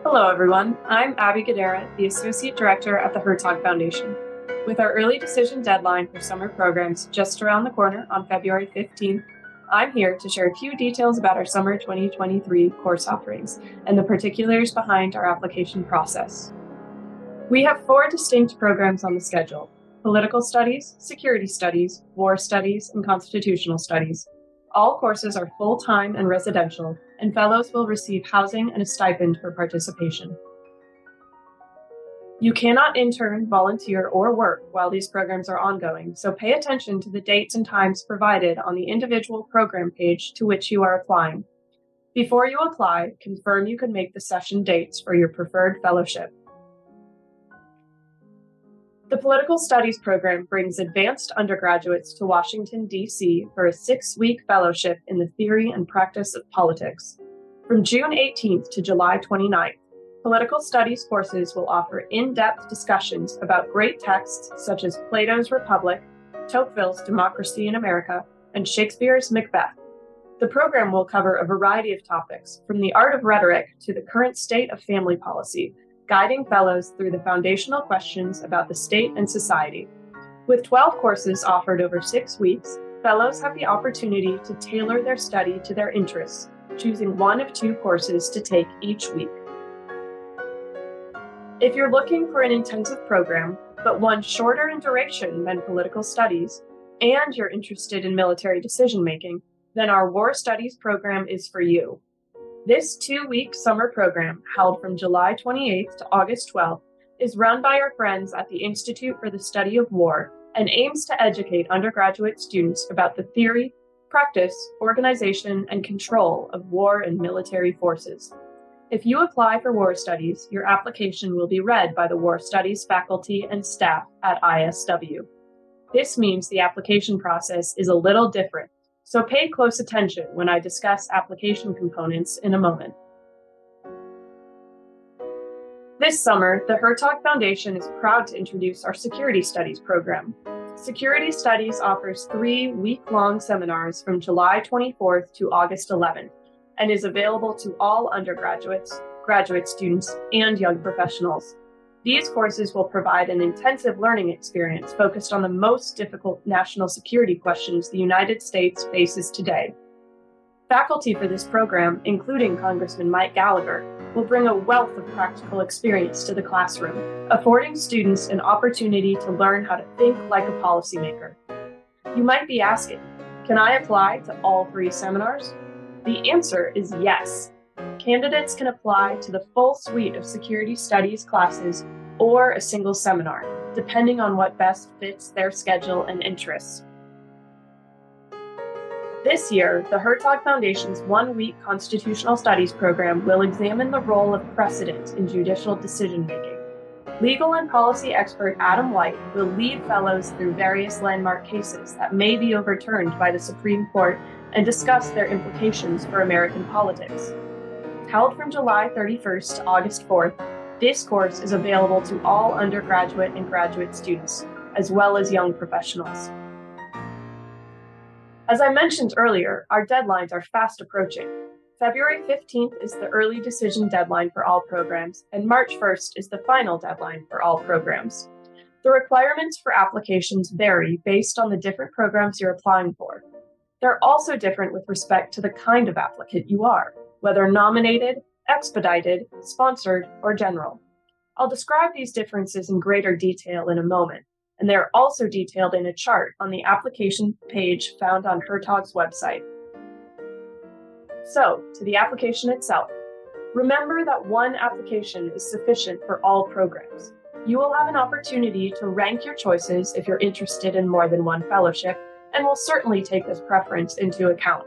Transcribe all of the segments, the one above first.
Hello, everyone. I'm Abby Gadara, the Associate Director at the Hertog Foundation. With our early decision deadline for summer programs just around the corner on February 15th, I'm here to share a few details about our summer 2023 course offerings and the particulars behind our application process. We have 4 distinct programs on the schedule: Political Studies, Security Studies, War Studies, and Constitutional Studies. All courses are full-time and residential, and fellows will receive housing and a stipend for participation. You cannot intern, volunteer, or work while these programs are ongoing, so pay attention to the dates and times provided on the individual program page to which you are applying. Before you apply, confirm you can make the session dates for your preferred fellowship. The Political Studies program brings advanced undergraduates to Washington, D.C. for a 6-week fellowship in the theory and practice of politics. From June 18th to July 29th, Political Studies courses will offer in-depth discussions about great texts such as Plato's Republic, Tocqueville's Democracy in America, and Shakespeare's Macbeth. The program will cover a variety of topics, from the art of rhetoric to the current state of family policy, guiding fellows through the foundational questions about the state and society. With 12 courses offered over 6 weeks, fellows have the opportunity to tailor their study to their interests, choosing 1 of 2 courses to take each week. If you're looking for an intensive program, but one shorter in duration than political studies, and you're interested in military decision-making, then our War Studies program is for you. This 2-week summer program, held from July 28th to August 12th, is run by our friends at the Institute for the Study of War and aims to educate undergraduate students about the theory, practice, organization, and control of war and military forces. If you apply for War Studies, your application will be read by the War Studies faculty and staff at ISW. This means the application process is a little different, so pay close attention when I discuss application components in a moment. This summer, the Hertog Foundation is proud to introduce our Security Studies program. Security Studies offers 3 week-long seminars from July 24th to August 11th and is available to all undergraduates, graduate students, and young professionals. These courses will provide an intensive learning experience focused on the most difficult national security questions the United States faces today. Faculty for this program, including Congressman Mike Gallagher, will bring a wealth of practical experience to the classroom, affording students an opportunity to learn how to think like a policymaker. You might be asking, can I apply to all 3 seminars? The answer is yes. Candidates can apply to the full suite of Security Studies classes or a single seminar, depending on what best fits their schedule and interests. This year, the Hertog Foundation's 1-week Constitutional Studies program will examine the role of precedent in judicial decision-making. Legal and policy expert Adam White will lead fellows through various landmark cases that may be overturned by the Supreme Court and discuss their implications for American politics. Held from July 31st to August 4th, this course is available to all undergraduate and graduate students, as well as young professionals. As I mentioned earlier, our deadlines are fast approaching. February 15th is the early decision deadline for all programs, and March 1st is the final deadline for all programs. The requirements for applications vary based on the different programs you're applying for. They're also different with respect to the kind of applicant you are, whether nominated, expedited, sponsored, or general. I'll describe these differences in greater detail in a moment, and they're also detailed in a chart on the application page found on Hertog's website. So, to the application itself. Remember that one application is sufficient for all programs. You will have an opportunity to rank your choices if you're interested in more than one fellowship, and will certainly take this preference into account.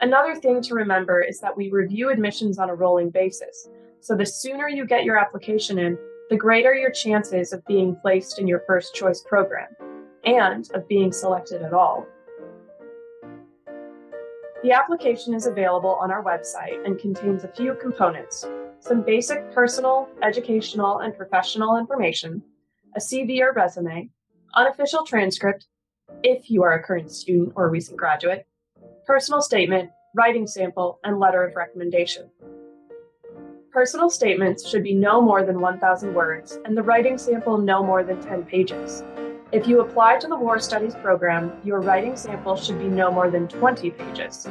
Another thing to remember is that we review admissions on a rolling basis, so the sooner you get your application in, the greater your chances of being placed in your first choice program, and of being selected at all. The application is available on our website and contains a few components: some basic personal, educational, and professional information, a CV or resume, unofficial transcript, if you are a current student or recent graduate, personal statement, writing sample, and letter of recommendation. Personal statements should be no more than 1,000 words, and the writing sample no more than 10 pages. If you apply to the War Studies program, your writing sample should be no more than 20 pages.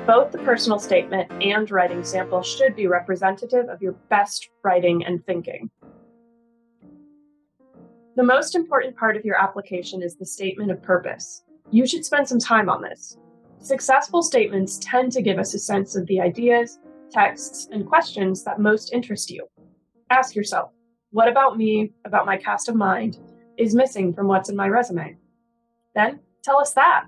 Both the personal statement and writing sample should be representative of your best writing and thinking. The most important part of your application is the statement of purpose. You should spend some time on this. Successful statements tend to give us a sense of the ideas, texts, and questions that most interest you. Ask yourself, what about me, about my cast of mind, is missing from what's in my resume? Then tell us that.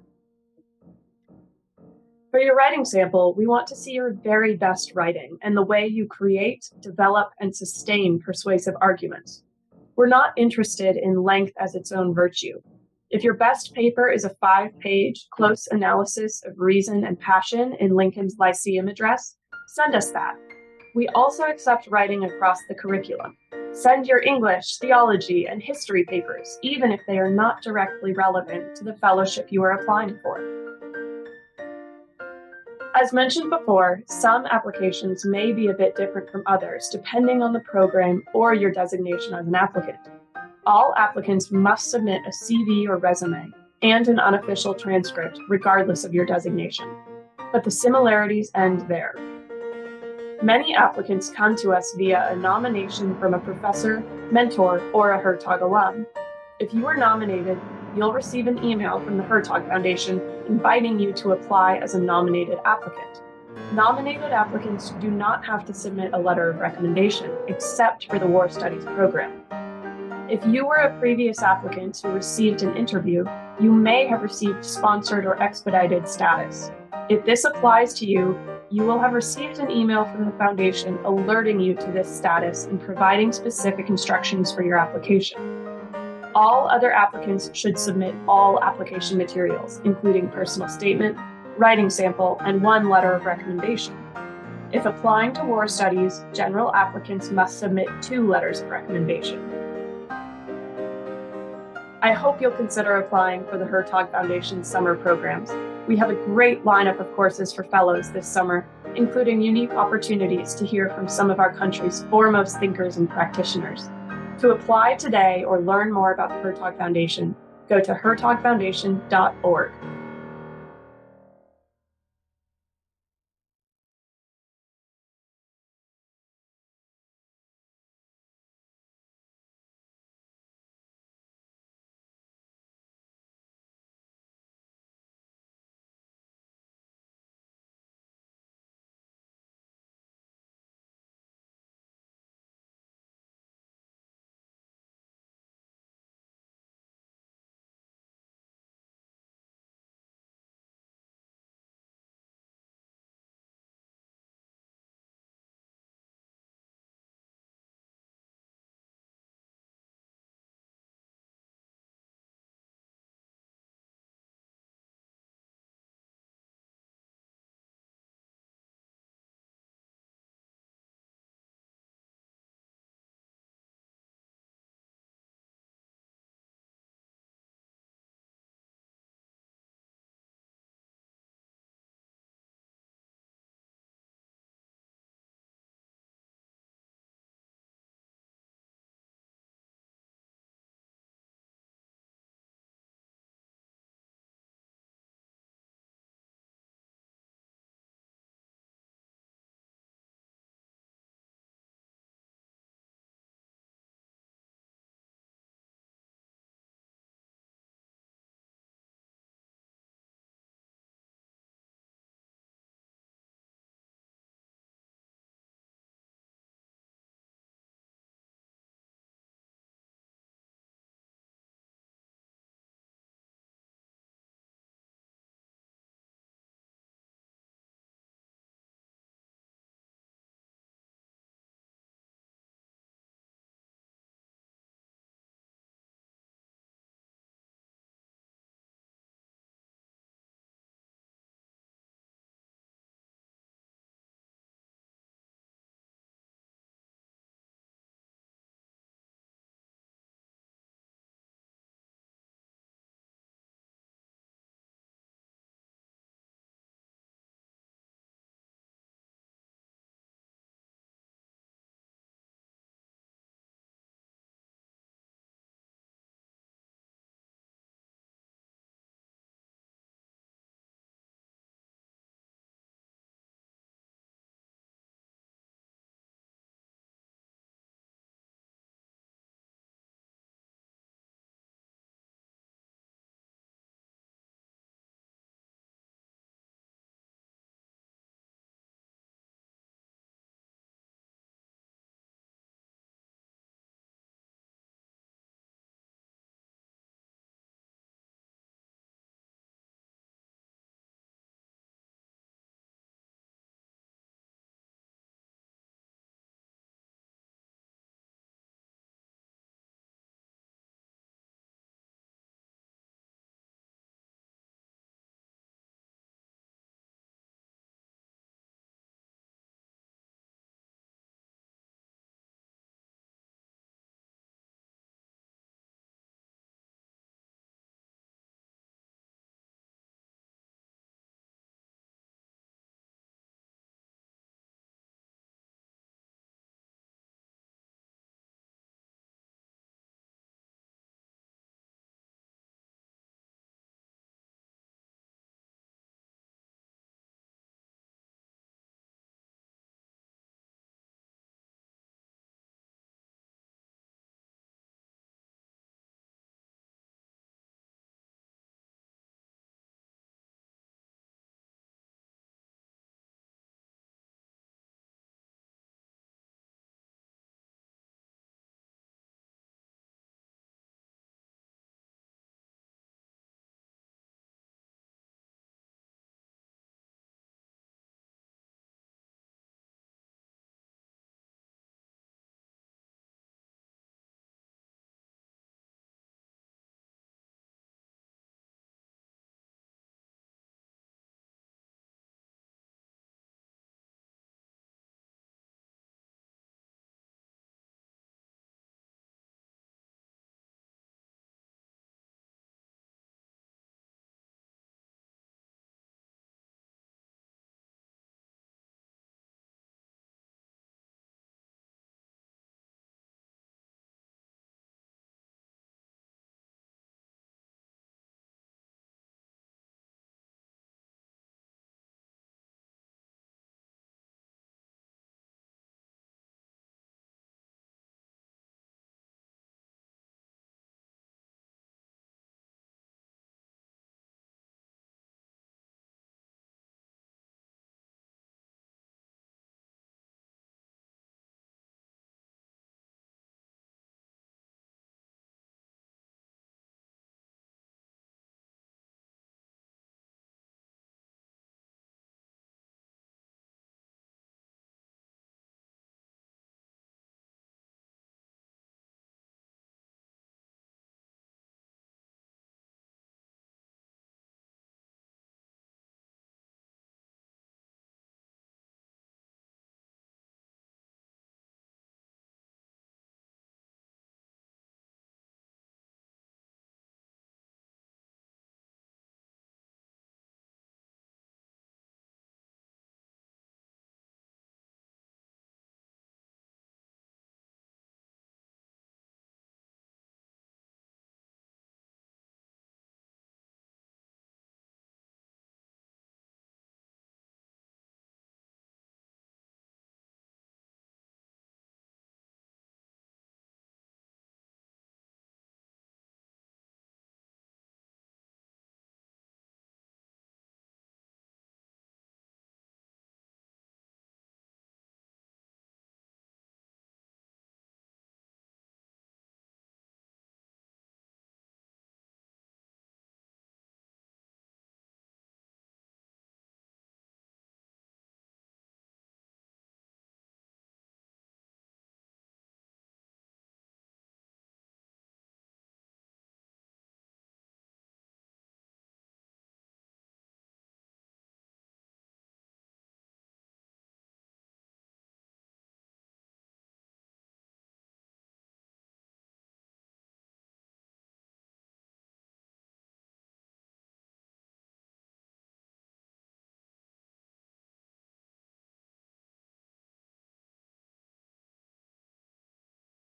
For your writing sample, we want to see your very best writing and the way you create, develop, and sustain persuasive arguments. We're not interested in length as its own virtue. If your best paper is a 5-page close analysis of reason and passion in Lincoln's Lyceum address, send us that. We also accept writing across the curriculum. Send your English, theology, and history papers, even if they are not directly relevant to the fellowship you are applying for. As mentioned before, some applications may be a bit different from others depending on the program or your designation as an applicant. All applicants must submit a CV or resume and an unofficial transcript regardless of your designation. But the similarities end there. Many applicants come to us via a nomination from a professor, mentor, or a Hertog alum. If you are nominated, you'll receive an email from the Hertog Foundation inviting you to apply as a nominated applicant. Nominated applicants do not have to submit a letter of recommendation, except for the War Studies program. If you were a previous applicant who received an interview, you may have received sponsored or expedited status. If this applies to you, you will have received an email from the Foundation alerting you to this status and providing specific instructions for your application. All other applicants should submit all application materials, including personal statement, writing sample, and 1 letter of recommendation. If applying to War Studies, general applicants must submit 2 letters of recommendation. I hope you'll consider applying for the Hertog Foundation's summer programs. We have a great lineup of courses for fellows this summer, including unique opportunities to hear from some of our country's foremost thinkers and practitioners. To apply today or learn more about the Hertog Foundation, go to hertogfoundation.org.